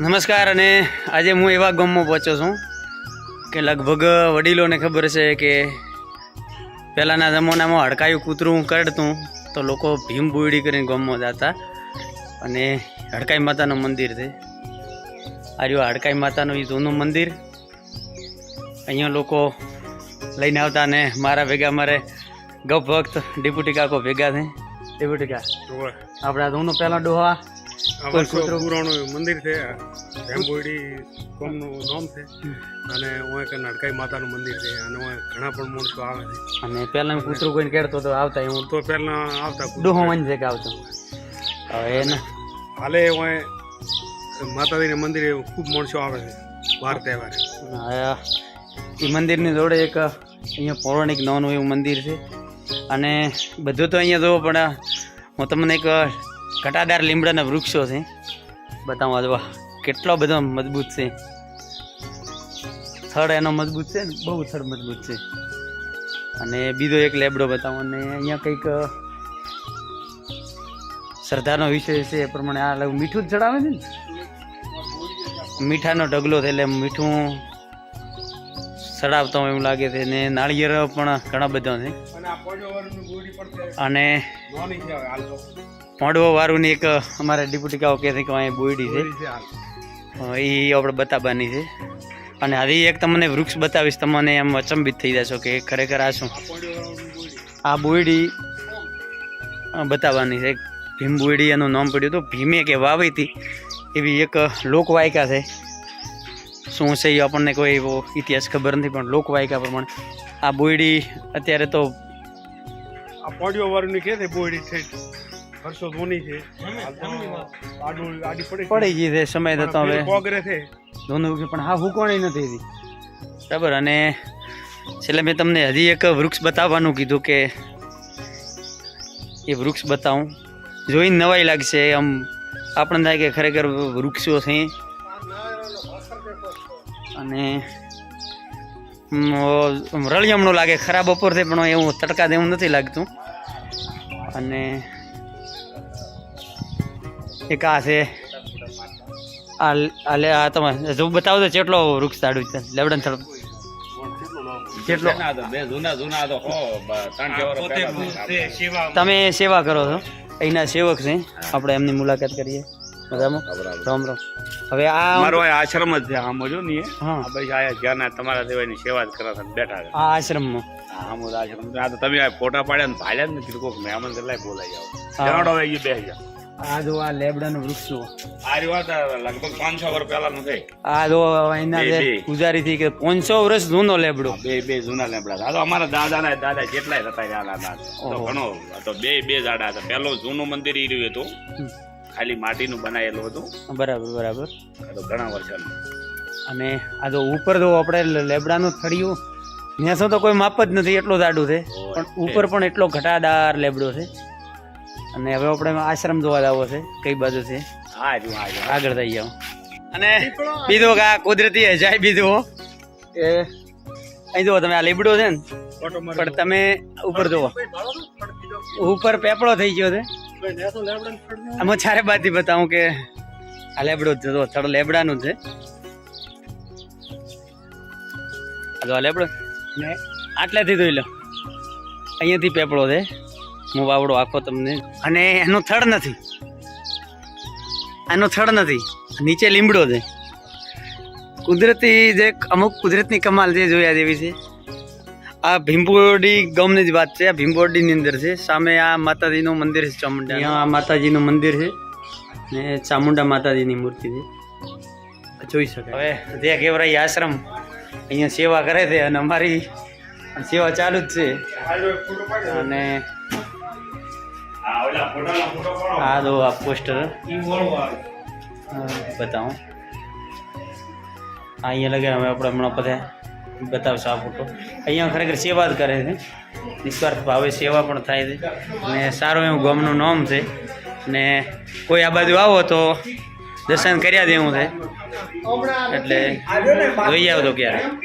નમસ્કાર અને આજે હું એવા ગામમાં પહોંચ્યો છું કે લગભગ વડીલોને ખબર છે કે પહેલાંના જમાનામાં હડકાયું કૂતરું કરડતું તો લોકો ભીમ બુયડી કરીને ગામમાં જતા અને હડકાઈ માતાનું મંદિર છે. આ રહ્યું હડકાઈ માતાનું એ જૂનું મંદિર. અહીંયા લોકો લઈને આવતા ને મારા ભેગા મારે ગપ ભક્ત ડેપ્યુટી કાકો ભેગા છે. ડેપ્યુટી કા આપણા જૂનું પહેલાં ડોહા પુરાણું મંદિર છે, ભીમબોયડી ગામનું નામ છે અને ઓય હડકાઈ માતાનું મંદિર છે અને ઓય ઘણા પણ માણસો આવે છે. અને પહેલાં કૂતરું કોઈને કેળતો તો આવતા હું તો પહેલા આવતા ડોહો મન છે કે આવતો. હવે એને હાલે ઓય માતાજીના મંદિરે ખૂબ માણસો આવે છે વાર તહેવારે. એ મંદિરની જોડે એક અહીંયા પૌરાણિક નાનું એવું મંદિર છે અને બધું તો અહીંયા જોવો પણ હું તમને એક ઘટાદાર લીમડાના વૃક્ષો છે બતાવવા જોવા કેટલો બધો મજબૂત છે. થડ એનો મજબૂત છે ને, બહુ થડ મજબૂત છે. અને બીજો એક લેબડો બતાવો અને અહીંયા કંઈક શ્રદ્ધાનો વિષય છે એ પ્રમાણે આ મીઠું જ ચડાવે છે ને, મીઠાનો ઢગલો છે એટલે મીઠું ચડાવતા હોય એવું લાગે છે. ને નાળિયેર પણ ઘણા બધા છે અને મોડવો વાળુંની એક અમારા ડેપ્યુટી કાકો કહે છે કે અહીં બોયડી છે એ આપણે બતાવવાની છે. અને હજી એક તમને વૃક્ષ બતાવીશ, તમને એમ અચંબિત થઈ જશો કે ખરેખર આ શું. આ બોયડી બતાવવાની છે. ભીમ બોયડી એનું નામ પડ્યું હતું. ભીમે કે વાવી હતી એવી એક લોકવાયકા છે. શું છે એ આપણને કોઈ એવો ઇતિહાસ ખબર નથી પણ લોકવાયકા પ્રમાણે આ બોયડી અત્યારે તો આ પોડિયો વાળું કે છે બોયડી છે વર્ષો જૂની છે, પડી ગઈ છે સમય થતો હવે પોગરે છે ધોનું પણ હા હુકોણી નથી બરાબર. અને છેલ્લે મેં તમને હજી એક વૃક્ષ બતાવવાનું કીધું કે એ વૃક્ષ બતાવું, જોઈને નવાઈ લાગશે. આમ આપણને થાય કે ખરેખર વૃક્ષો છે અને રળિયમણું લાગે. ખરાબ બપોર છે પણ એવું તડકા દેવું નથી લાગતું. અને એક આ છે આ તમે જો બતાવો તો કેટલો વૃક્ષ તાડું છે લેવડન થડ કેટલો. તમે સેવા કરો છો, અહીંના સેવક છે, આપણે એમની મુલાકાત કરીએ. મજામાં? રામ રામ. હવે આ મારો આશ્રમ જ છે આમ જો ને. હા ભાઈ આયા જ્યાં તમારા દેવાની સેવા જ કરવા બેઠા છે આ આશ્રમમાં. આમ આશ્રમ આ તો તમે આ ફોટા પાડ્યા ને ભાલ્યા ને કીધું કોક મહેમાન કેટલાય બોલાઈ જાવ જણાડો આવી બે જાવ. આ જો આ લેબડાનું વૃક્ષ જુઓ. આ વાત લગભગ 500 વર્ષ પહેલાનું છે. આ જો અહીંના જે પૂજારી થી કે 500 વર્ષ જૂનો લેબડો. બે જૂના લેબડા. આ તો અમારા દાદાના દાદા જેટલાય હતા દાદા તો ઘણો તો બે દાડા હતા. પહેલો જૂનું મંદિર ઈ રહ્યું હતું, ખાલી માટીનું બનાવેલું હતું. બરાબર બરાબર. તો ઘણા વર્ષોનું. અને આ જો ઉપર જો આપણે લેબડાનું થળિયું નેસો તો કોઈ માપ જ નથી, એટલો જાડું છે. પણ ઉપર પણ એટલો ઘટાદાર લેબડો છે. અને હવે આપણે આશ્રમ જોવા જવો છે. કઈ બાજુ છે આગળ થઈ જાવ. અને બીજો કે આ કુદરતી અજાય બીજો કે અહીં જુઓ તમે આ લીબડો છે ને, પણ તમે ઉપર જુઓ ઉપર પેપળો થઈ ગયો છે. આમાં ચારે બાજુ બતાવું કે આ લેબડો જ જો થડ લેબડાનું છે. આ લેબડો ને આટલેથી જોઈ લો, અહીંયાથી પેપળો છે. હું વાવડો આખો તમને. અને એનો થડ નથી, એનો થડ નથી, નીચે લીમડો છે. કુદરતી જે અમુક કુદરતની કમાલ જે જોયા જેવી છે. આ ભીમબોયડી ગામની જ વાત છે. આ ભીમબોયડીની અંદર છે. સામે આ માતાજીનું મંદિર છે, ચામુંડા. અહીંયા આ માતાજીનું મંદિર છે ને ચામુંડા માતાજીની મૂર્તિ છે, જોઈ શકાય. હવે જે કેવરાઈ આશ્રમ અહીંયા સેવા કરે છે અને અમારી સેવા ચાલુ જ છે. અને આ દો આ પોસ્ટર બતાવું અહીંયા લગે. હવે આપણે હમણાં બધા બતાવશું આ ફોટો. અહીંયા ખરેખર સેવા જ કરે છે, નિસ્વાર્થ ભાવે સેવા પણ થાય છે. અને સારું એવું ગામનું નામ છે. ને કોઈ આ બાજુ આવો તો દર્શન કર્યા દેવું છે એટલે જોઈ આવો તો ક્યારે.